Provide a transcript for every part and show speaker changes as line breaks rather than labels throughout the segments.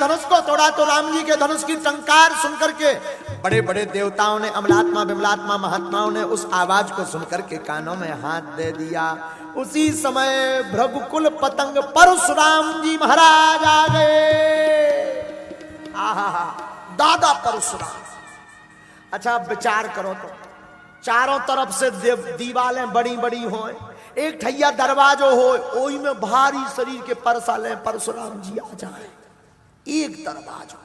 धनुष को तोड़ा तो राम जी के धनुष की टंकार सुनकर के बड़े बड़े देवताओं ने, अमलात्मा विमलात्मा महात्माओं ने उस आवाज को सुनकर के कानों में हाथ दे दिया। उसी समय भृगुकुल पतंग परशुराम जी महाराज आ गए। आहा, दादा परशुराम। अच्छा विचार करो तो चारों तरफ से दीवालें बड़ी बड़ी हो, एक ठैया दरवाजो हो, ओई में भारी शरीर के परसाले परशुराम जी आ जाए, एक दरवाजा।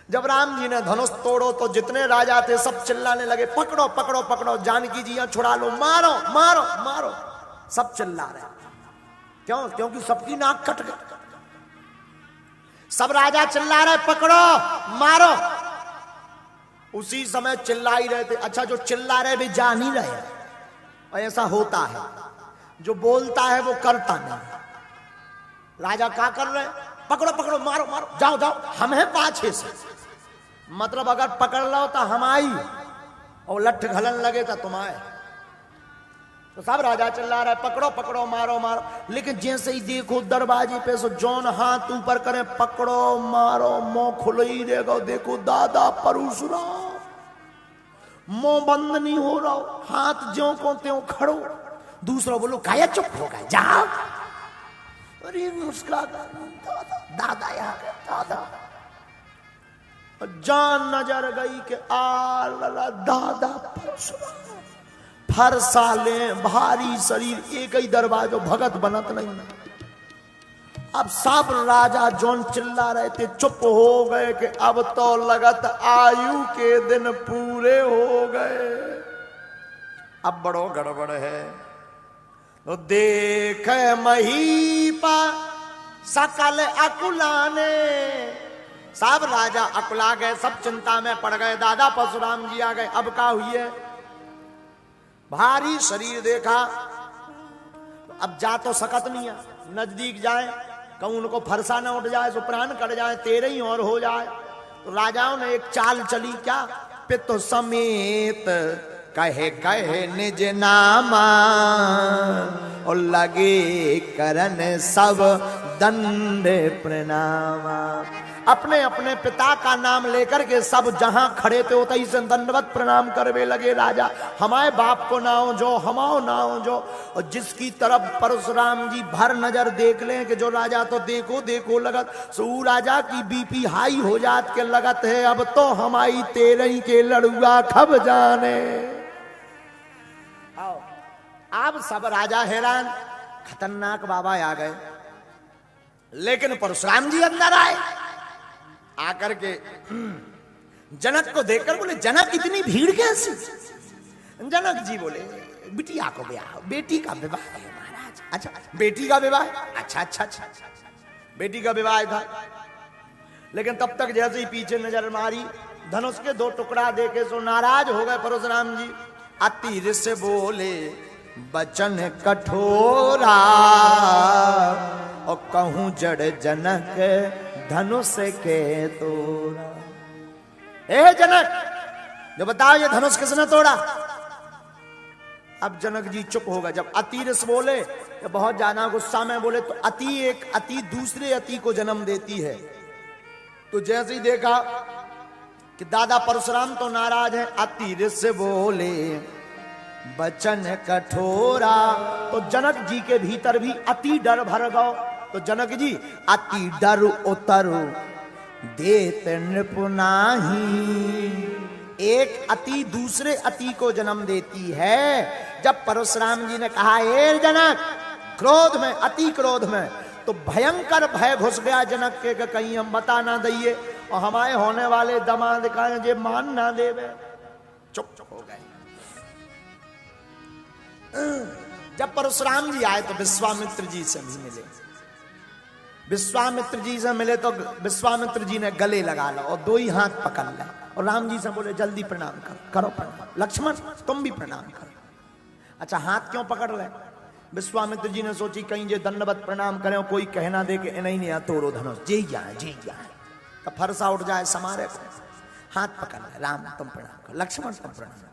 जब राम जी ने धनुष तोड़ो तो जितने राजा थे सब चिल्लाने लगे, पकड़ो पकड़ो पकड़ो, जानकी जी छुड़ा लो, मारो मारो मारो। सब चिल्ला रहे, क्यों? क्योंकि सबकी नाक कट गई। सब राजा चिल्ला रहे, पकड़ो मारो। उसी समय चिल्ला ही रहे थे। अच्छा, जो चिल्ला रहे भी जान ही रहे, और ऐसा होता है, जो बोलता है वो करता नहीं। राजा क्या कर रहे? पकड़ो पकड़ो, मारो मारो, जाओ जाओ, हम हैं पाछे से। मतलब अगर पकड़ लो तो हम आई, और लठ घलन लगे तो तुम आए। तो सब राजा चिल्ला रहे, पकड़ो पकड़ो, मारो मारो। लेकिन जैसे ही देखो दरवाजे पे से जौन हाथ ऊपर करें, पकड़ो मारो, मुंह खुल ही देगा। देखो दादा परशुराम, मुंह बंद नहीं हो रहा, हाथ ज्यों को त्यों खड़ो। दूसरा बोलो काया चुप हो गए, जाओ। अरे मुस्कुरा दादा यहाँ गए, दादा। जान नजर गई कि दादा परशुराम फरसाले भारी शरीर, एक ही दरवाजो, भगत बनत नहीं। अब सब राजा जोन चिल्ला रहे थे चुप हो गए कि अब तो लगत आयु के दिन पूरे हो गए, अब बड़ो गड़बड़ है। तो देख महीपा सकल अकुलाने, सब राजा अकुला गए, सब चिंता में पड़ गए। दादा परशुराम जी आ गए। अब क्या हुई है? भारी शरीर देखा, अब जा तो सकत नहीं है, नजदीक जाए कहूं उनको फरसा न उठ जाए, सो प्राण कट जाए, तेरे ही और हो जाए। तो राजाओं ने एक चाल चली, क्या? पितु समेत कहे कहे निज नामा, और लगे करन सब दंड प्रणामा। अपने अपने पिता का नाम लेकर के सब जहां खड़े थे उतई से दंडवत प्रणाम करवे लगे। राजा हमारे बाप को ना हो जो, हमाओ ना हो जो। और जिसकी तरफ परशुराम जी भर नजर देख लें कि जो राजा तो देखो देखो लगत, सो राजा की बीपी हाई हो जात के लगत है, अब तो हमारी तेरही के लड़ुआ खब जाने। अब सब राजा हैरान, खतरनाक बाबा आ गए। लेकिन परशुराम जी अंदर आए, आकर के जनक को देखकर बोले, जनक इतनी भीड़ कैसी? जनक जी बोले, बिटिया को ब्याह, बेटी का विवाह है महाराज। अच्छा, बेटी का विवाह? अच्छा अच्छा अच्छा, बेटी का विवाह था। लेकिन तब तक जैसे ही पीछे नजर मारी, धनुष के दो टुकड़ा देके सो नाराज हो गए परशुराम जी। अति से बोले बचन कठोरा, और कहूं जड़ जनक धनुष के तोड़ा। ए जनक, जो बताओ ये धनुष किसने तोड़ा? अब जनक जी चुप हो गए। जब अतिरस बोले, बहुत ज्यादा गुस्सा में बोले, तो अति एक अति दूसरे अति को जन्म देती है। तो जैसे ही देखा कि दादा परशुराम तो नाराज है, अतिरस बोले बचन कठोरा, तो जनक जी के भीतर भी अति डर भर गयो। तो जनक जी अति डर उतरु देत नृपुनाही, एक अति दूसरे अति को जन्म देती है। जब परशुराम जी ने कहा, ए जनक, क्रोध में, अति क्रोध में, तो भयंकर भय घुस गया जनक के, कहीं हम बता ना दइए और हमारे होने वाले दामाद का जे मान ना देवे। चुप चुप हो गए। जब परशुराम जी आए तो विश्वामित्र जी से भी मिले। विश्वामित्र जी से मिले तो विश्वामित्र जी ने गले लगा लो और दो ही हाथ पकड़ लिया, और राम जी से बोले जल्दी प्रणाम करो प्रणाम। लक्ष्मण तुम भी प्रणाम करो। अच्छा, हाथ क्यों पकड़ ले? विश्वामित्र जी ने सोची कहीं जे दंडवत प्रणाम करें, कोई कहना दे कि नहीं नहीं तोड़ो धनुष, जी जाए तो फरसा उठ जाए समारे को। हाथ पकड़ ले, राम तुम प्रणाम करो, लक्ष्मण तुम प्रणाम करो।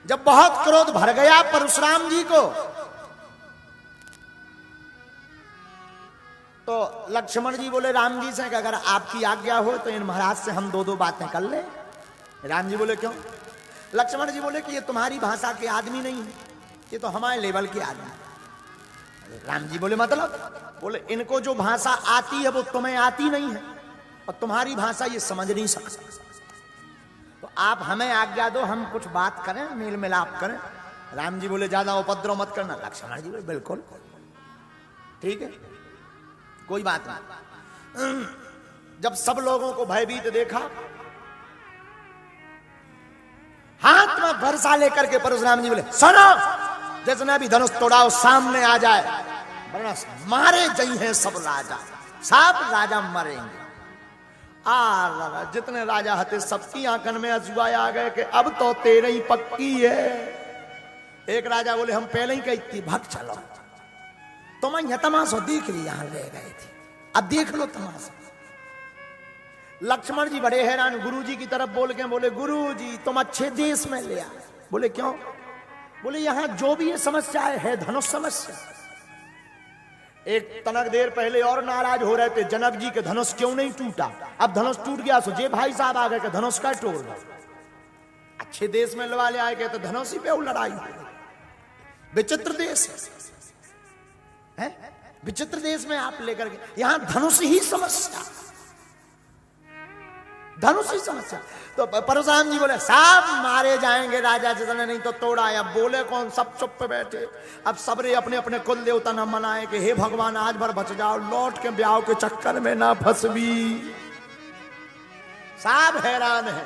जब बहुत क्रोध भर गया परशुराम जी को, तो लक्ष्मण जी बोले राम जी से कि अगर आपकी आज्ञा हो तो इन महाराज से हम दो बातें कर ले। राम जी बोले क्यों? लक्ष्मण जी बोले कि ये तुम्हारी भाषा के आदमी नहीं है, ये तो हमारे लेवल के आदमी है। राम जी बोले मतलब? बोले इनको जो भाषा आती है वो तुम्हें आती नहीं है और तुम्हारी भाषा ये समझ नहीं सकता, तो आप हमें आज्ञा दो, हम कुछ बात करें, मेल मिलाप करें। राम जी बोले ज्यादा उपद्रव मत करना। लक्ष्मण जी बोले बिल्कुल ठीक है, कोई बात नहीं। जब सब लोगों को भयभीत देखा, हाथ में भरसा लेकर के परशुराम जी बोले सुनो, जिसने भी धनुष तोड़ा वो सामने आ जाए, वरना मारे जई हैं सब राजा, सब राजा मरेंगे। जितने राजा हते सबकी आंखन में अजुआ आ गए कि अब तो तेरे ही पक्की है। एक राजा बोले हम पहले ही कही थी भग चलो, तुम यह तमाशा देख लिया, यहां रह गए थे, अब देख लो तमाशा। लक्ष्मण जी बड़े हैरान, गुरु जी की तरफ बोल के बोले गुरु जी तुम अच्छे देश में ले आए। बोले क्यों? बोले यहां जो भी ये समस्या है धनुष समस्या। एक तनक देर पहले और नाराज हो रहे थे, जनक जी के धनुष क्यों नहीं टूटा, अब धनुष टूट गया सो जे भाई साहब आ गए कि धनुष का तोड़ दो। अच्छे देश में लवा ले आए गए तो धनुष ही पे लड़ाई हो। विचित्र देश है, विचित्र देश में आप लेकर के, यहां धनुष ही समस्या, धनुष ही समस्या। तो परशुराम जी बोले सब मारे जाएंगे राजा जिसने नहीं तो तोड़ा। अब बोले कौन, सब चुप पे बैठे। अब सबरे अपने अपने कुल देवता न मनाए कि हे भगवान आज भर बच जाओ, लौट के ब्याह के चक्कर में ना फंसवी। सब हैरान है।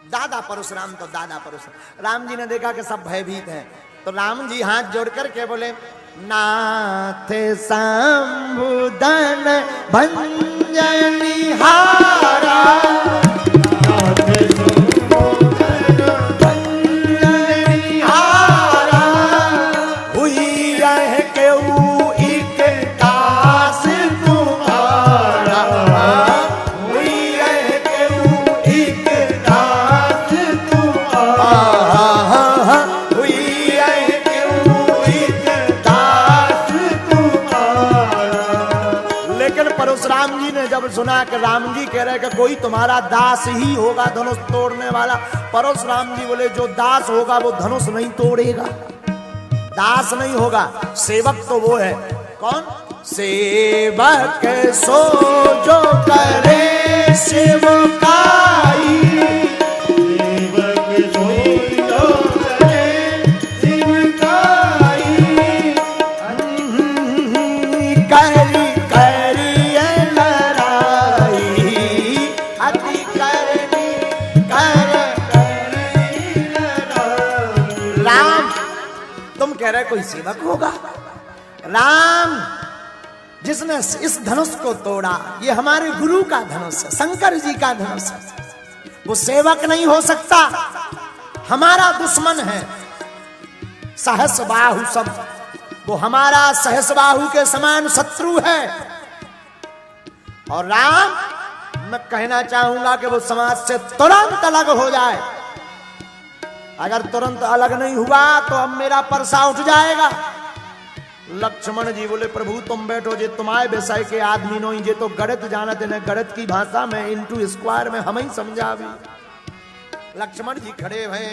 दादा परशुराम तो दादा परशुराम। राम जी ने देखा कि सब भयभीत हैं, तो राम जी हाथ जोड़ करके बोले नाथ शंभुदन भंजनी हारा, नाथ शंभुदन भंजनी हारा, हुई रह के एक दास तुम्हारा, हुई रह के एक दास तुम्हारा, परशुराम जी ने जब सुना कि राम जी कह रहे कि कोई तुम्हारा दास ही होगा धनुष तोड़ने वाला, परशुराम जी बोले जो दास होगा वो धनुष नहीं तोड़ेगा, दास नहीं होगा, सेवक तो वो है। कौन? सेवक सो जो करे सेवकाई, सेवक सो जो करे सेवकाई, करी कह रहे कोई सेवक होगा। राम जिसने इस धनुष को तोड़ा, ये हमारे गुरु का धनुष है, शंकर जी का धनुष है, वो सेवक नहीं हो सकता, हमारा दुश्मन है। सहस्रबाहु सब, वो हमारा सहस्रबाहु के समान शत्रु है। और राम मैं कहना चाहूंगा कि वो समाज से तुरंत अलग हो जाए। अगर तुरंत अलग नहीं हुआ तो अब मेरा परसा उठ जाएगा। लक्ष्मण जी बोले प्रभु तुम बैठो, जे तुम्हारे विषय के आदमी नो, जे तो गणित जानत है, गणित की भाषा में इंटू स्क्वायर में हम ही समझा भी। लक्ष्मण जी खड़े हैं,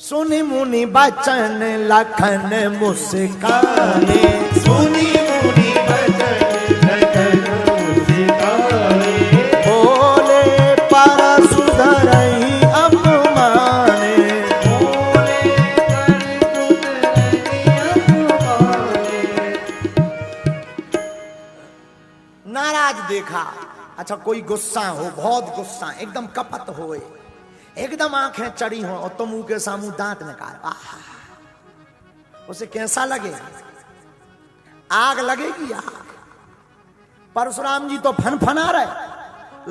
सुनी मुनि बचन लखन मुस्काने, सुनी मुनि बचन लखन मुस्काने, बोले परशुधर देखा। अच्छा कोई गुस्सा हो, बहुत गुस्सा, एकदम कपट हो, एकदम आंखें चढ़ी हो और तुम मुंह के सामने दांत निकाल, उसे कैसा लगेगा? आग लगेगी आग। परशुराम जी तो फनफना रहे,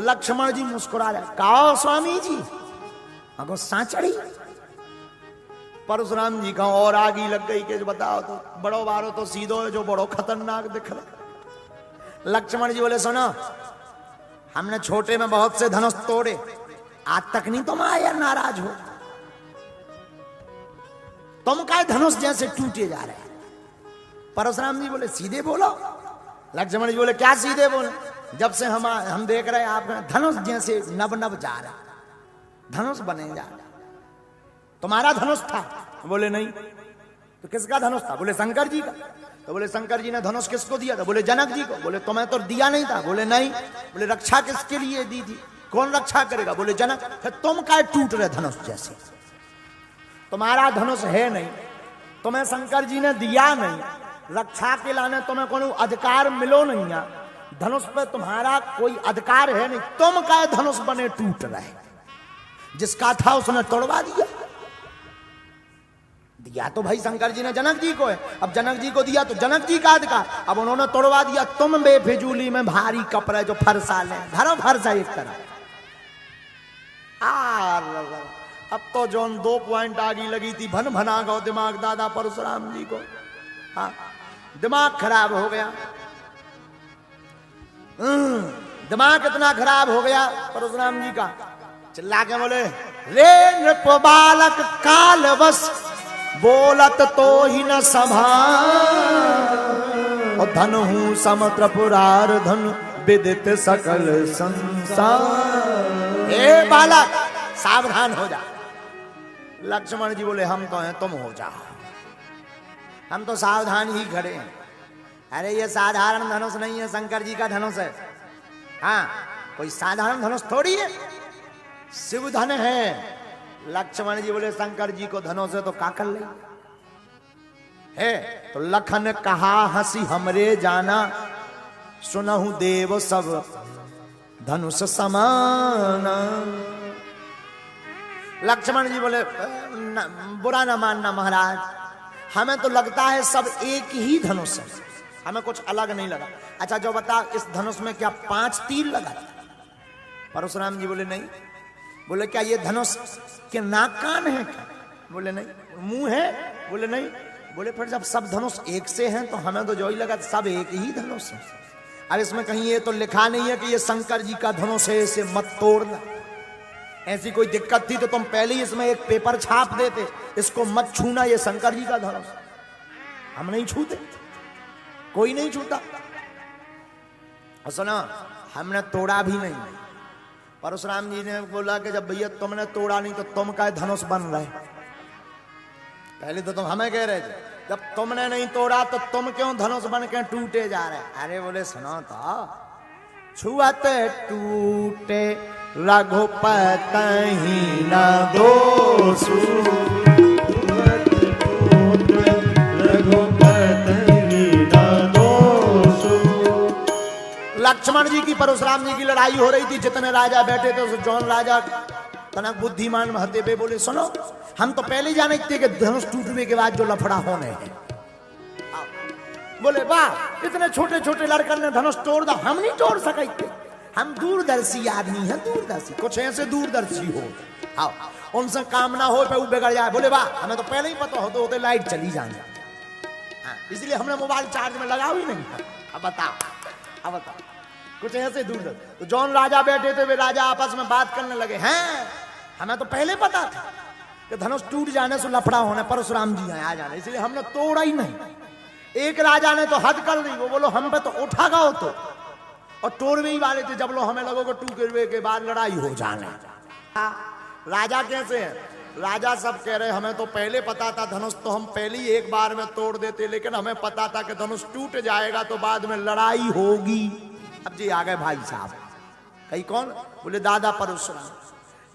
लक्ष्मण जी मुस्कुरा रहे, कहो स्वामी जी गुस्सा चढ़ी। परशुराम जी का और आगी लग गई कि बताओ तो बड़ो बारो तो सीधो है जो बड़ो खतरनाक दिख रहा। लक्ष्मण जी बोले सुनो, हमने छोटे में बहुत से धनुष तोड़े, आज तक नहीं तुम आए नाराज हो, तुम का धनुष जैसे टूटे जा रहे। परशुराम जी बोले सीधे बोलो। लक्ष्मण जी बोले क्या सीधे बोले, जब से हम देख रहे हैं आप धनुष जैसे नव नव जा रहा, धनुष बने जा रहा। तुम्हारा धनुष था? बोले नहीं। तो किसका धनुष था? बोले शंकर जी का। तो बोले शंकर जी ने धनुष किसको दिया था? बोले जनक जी को। बोले तुम्हें तो दिया नहीं था? बोले नहीं। बोले रक्षा किसके लिए दी थी? कौन रक्षा करेगा? बोले जनक। फिर तुम क्या टूट रहे धनुष जैसे? तुम्हारा धनुष है नहीं, तुम्हें शंकर जी ने दिया नहीं, रक्षा के लाने तुम्हें कोई अधिकार मिलो नहीं है, धनुष पे तुम्हारा कोई अधिकार है नहीं, तुम क्या धनुष बने टूट रहे? जिसका था उसने तोड़वा दिया। दिया तो भाई शंकर जी ने जनक जी को है, अब जनक जी को दिया तो जनक जी का अधिकार, अब उन्होंने तोड़वा दिया। तुम बेफिजूली में भारी कपड़े जो फरसा ले, धरो फरसा एक तरह। अब तो जोन 2 पॉइंट आगी लगी थी, भन भना गो दिमाग दादा परशुराम जी को। हाँ, दिमाग खराब हो गया। दिमाग इतना खराब हो गया परशुराम जी का, चिल्ला के बोले रे नृप बालक काल बस, बोलत तो ही न सभा, और धन हूं समत्र पुरार धन, विदित सकल संसार। ए बालक सावधान हो जा। लक्ष्मण जी बोले हम तो हैं, तुम हो जाओ, हम तो सावधान ही खड़े हैं। अरे ये साधारण धनुष नहीं है, शंकर जी का धनुष है। हाँ, कोई साधारण धनुष थोड़ी है, शिव धन है। लक्ष्मण जी बोले शंकर जी को धनुष है तो का कर ले है? तो लखन कहा हंसी हमरे जाना, सुनहु देव सब धनुष समान। लक्ष्मण जी बोले बुरा ना मानना महाराज, हमें तो लगता है सब एक ही धनुष है, हमें कुछ अलग नहीं लगा। अच्छा जो बता, इस धनुष में क्या 5 तीर लगा? परशुराम जी बोले नहीं। बोले क्या ये धनुष के नाक कान है क्या? बोले नहीं। मुंह है? बोले नहीं। बोले फिर जब सब धनुष एक से हैं तो हमें तो जो ही लगा सब एक ही धनुष है। अब इसमें कहीं ये तो लिखा नहीं है कि ये शंकर जी का धनुष है, इसे मत तोड़ना। ऐसी कोई दिक्कत थी तो तुम पहले ही इसमें एक पेपर छाप देते, इसको मत छूना, ये शंकर जी का धनुष। हम नहीं छूते, कोई नहीं छूता। और सुना, हमने तोड़ा भी नहीं। परशुराम जी ने बोला कि जब भैया तुमने तोड़ा नहीं तो तुम का धनुष बन रहे? पहले तो तुम हमें कह रहे थे, जब तुमने नहीं तोड़ा तो तुम क्यों धनुष बन के टूटे जा रहे? अरे बोले सुनो तो, छुअत टूटे रघुपति न दोषु, लक्ष्मण जी की परशुराम जी की लड़ाई हो रही थी, जितने राजा बैठे थे उस जौन राजा तनक बुद्धिमान महते पे बोले सुनो, हम तो पहले जाने थे कि धनुष टूटने के बाद जो लफड़ा होने हैं। बोले वाह, इतने छोटे छोटे लड़कन ने धनुष तोड़ दा, हम नहीं तोड़ सके। हम दूरदर्शी आदमी हैं, दूरदर्शी, कुछ ऐसे दूरदर्शी हो, हाँ, उनसे काम ना हो पे वो बिगड़ जाए। बोले वाह, हमें तो पहले ही पता होते होते लाइट चली जाएंगे, इसलिए हमने मोबाइल चार्ज में लगाओ ही नहीं। अब बताओ कुछ ऐसे दूरदर्शी। तो जौन राजा बैठे थे वे राजा आपस में बात करने लगे, हैं हमें तो पहले पता था कि धनुष टूट जाने से लफड़ा होने, परशुराम जी हैं आ जाने, इसलिए हमने तोड़ा ही नहीं। एक राजा ने तो हद कर दी, वो बोलो हम पे तो उठा गया तो, और तोड़वे ही वाले थे। जब लो हमें लगो टूटे के बाद लड़ाई हो जाने। राजा कैसे है? राजा सब कह रहे हमें तो पहले पता था धनुष तो हम पहले ही एक बार में तोड़ देते, लेकिन हमें पता था कि धनुष टूट जाएगा तो बाद में लड़ाई होगी। अब जी आ गए भाई साहब, कहीं कौन? बोले दादा परशुराम।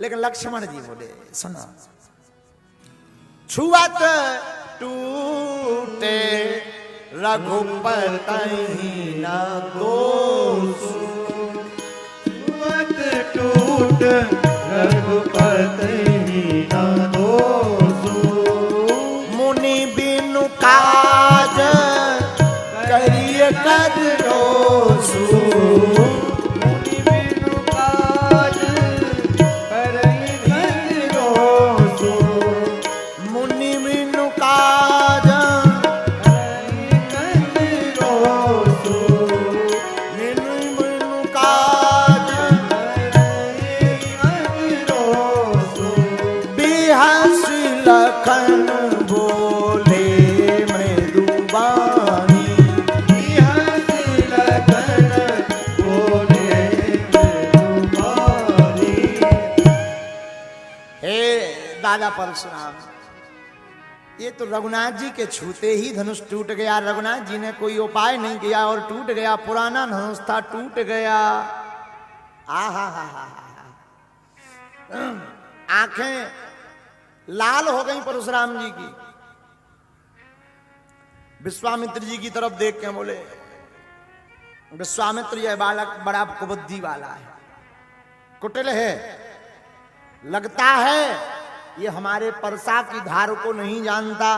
लेकिन लक्ष्मण जी बोले सुनो, छुअत टूटे रघुपति न दोषु,
छुअत टूट रघुपति न दोषु,
मुनि बिनु काज करिए कद दोषु,
मुनि बिनु काज करिए कद दोषु,
मुनि बिनु काज
करिए कद दोषु,
मुनि बिनु काज
करिए कद दोषु,
बिहस लखन बोले मृदुबानी, राजा परशुराम, ये तो रघुनाथ जी के छूते ही धनुष टूट गया। रघुनाथ जी ने कोई उपाय नहीं किया और टूट गया। पुराना धनुष था, टूट गया। आहा हा हा आंखें लाल हो गई परशुराम जी की। विश्वामित्र जी की तरफ देख के बोले, विश्वामित्र यह बालक बड़ा कुबुद्धि वाला है, कुटिल है, लगता है ये हमारे परसा की धार को नहीं जानता।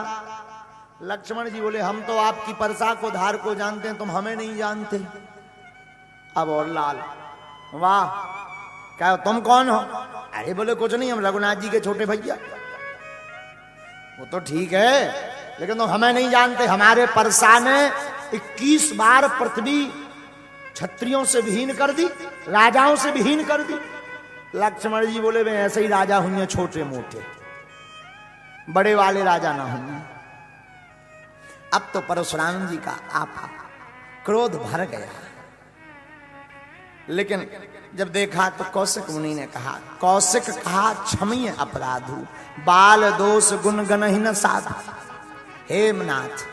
लक्ष्मण जी बोले, हम तो आपकी परसा को धार को जानते हैं, तुम हमें नहीं जानते। अब और लाल, वाह, क्या तुम कौन हो? अरे बोले कुछ नहीं, हम रघुनाथ जी के छोटे भैया। वो तो ठीक है, लेकिन तुम हमें नहीं जानते। हमारे परसा ने 21 बार पृथ्वी क्षत्रियों से विहीन कर दी, राजाओं से विहीन कर दी। लक्ष्मण जी बोले, मैं ऐसे ही राजा हुई, छोटे मोटे, बड़े वाले राजा ना हुई। अब तो परशुराम जी का आपा क्रोध भर गया। लेकिन जब देखा तो कौशिक मुनि ने कहा, कौशिक कहा, क्षमीय अपराधु, बाल दोष गुण गण ही न साधु। हेमनाथ,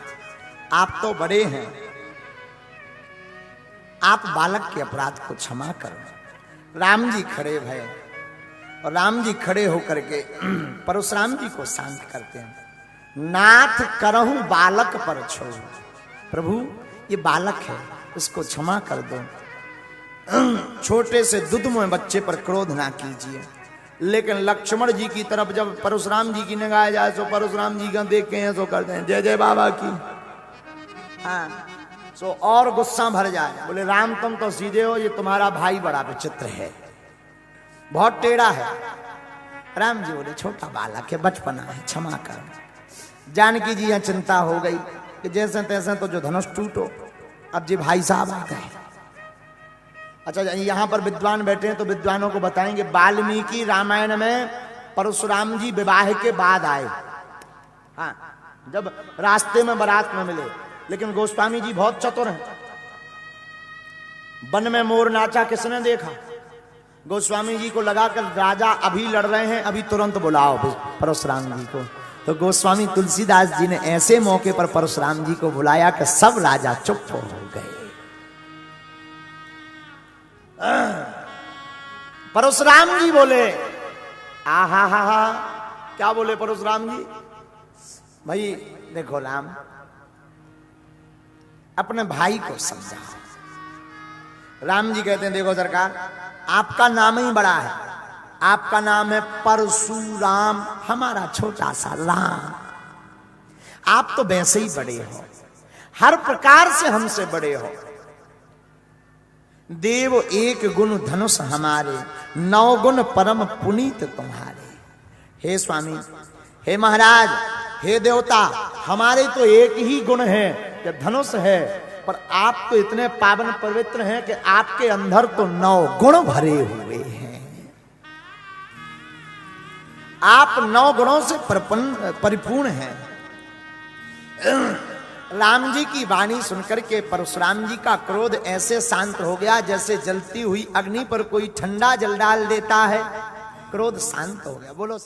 आप तो बड़े हैं, आप बालक के अपराध को क्षमा करो। राम जी खड़े भय, और राम जी खड़े होकर के परशुराम जी को शांत करते हैं। नाथ करहूं बालक पर छोड़, प्रभु ये बालक है, इसको क्षमा कर दो। छोटे से दुधमय बच्चे पर क्रोध ना कीजिए। लेकिन लक्ष्मण जी की तरफ जब परशुराम जी की निगाह जाए तो परशुराम जी का देख के हैं सो करते हैं जय जय बाबा की। हाँ, सो और गुस्सा भर जाए। बोले, राम तुम तो सीधे हो, ये तुम्हारा भाई बड़ा विचित्र है, बहुत टेढ़ा है। राम जी बोले, छोटा बालक है, बचपना है, क्षमा कर। जानकी जी यहाँ चिंता हो गई कि जैसे तैसे तो जो धनुष टूटो, अब जी भाई साहब आ गए। अच्छा, यहाँ पर विद्वान बैठे हैं तो विद्वानों को बताएंगे, वाल्मीकि रामायण में परशुराम जी विवाह के बाद आए। हाँ, जब रास्ते में बारात में मिले। लेकिन गोस्वामी जी बहुत चतुर हैं। वन में मोर नाचा किसने देखा? गोस्वामी जी को लगा कर राजा अभी लड़ रहे हैं, अभी तुरंत बुलाओ परशुराम जी को। तो गोस्वामी तुलसीदास जी ने ऐसे मौके पर परशुराम जी को बुलाया कि सब राजा चुप हो गए। परशुराम जी बोले, आहा हा हा, क्या बोले परशुराम जी? भाई देखो राम, अपने भाई को समझा। राम जी कहते हैं, देखो सरकार, आपका नाम ही बड़ा है, आपका नाम है परशुराम, हमारा छोटा सा राम। आप तो वैसे ही बड़े हो, हर प्रकार से हमसे बड़े हो। देव एक गुण धनुष हमारे, 9 गुण परम पुनीत तुम्हारे। हे स्वामी, हे महाराज, हे देवता, हमारे तो एक ही गुण है कि धनुष है, पर आप तो इतने पावन पवित्र हैं कि आपके अंदर तो 9 गुण भरे हुए हैं। आप 9 गुणों से परिपूर्ण हैं। राम जी की वाणी सुनकर के परशुराम जी का क्रोध ऐसे शांत हो गया जैसे जलती हुई अग्नि पर कोई ठंडा जल डाल देता है। क्रोध शांत हो गया। बोलो।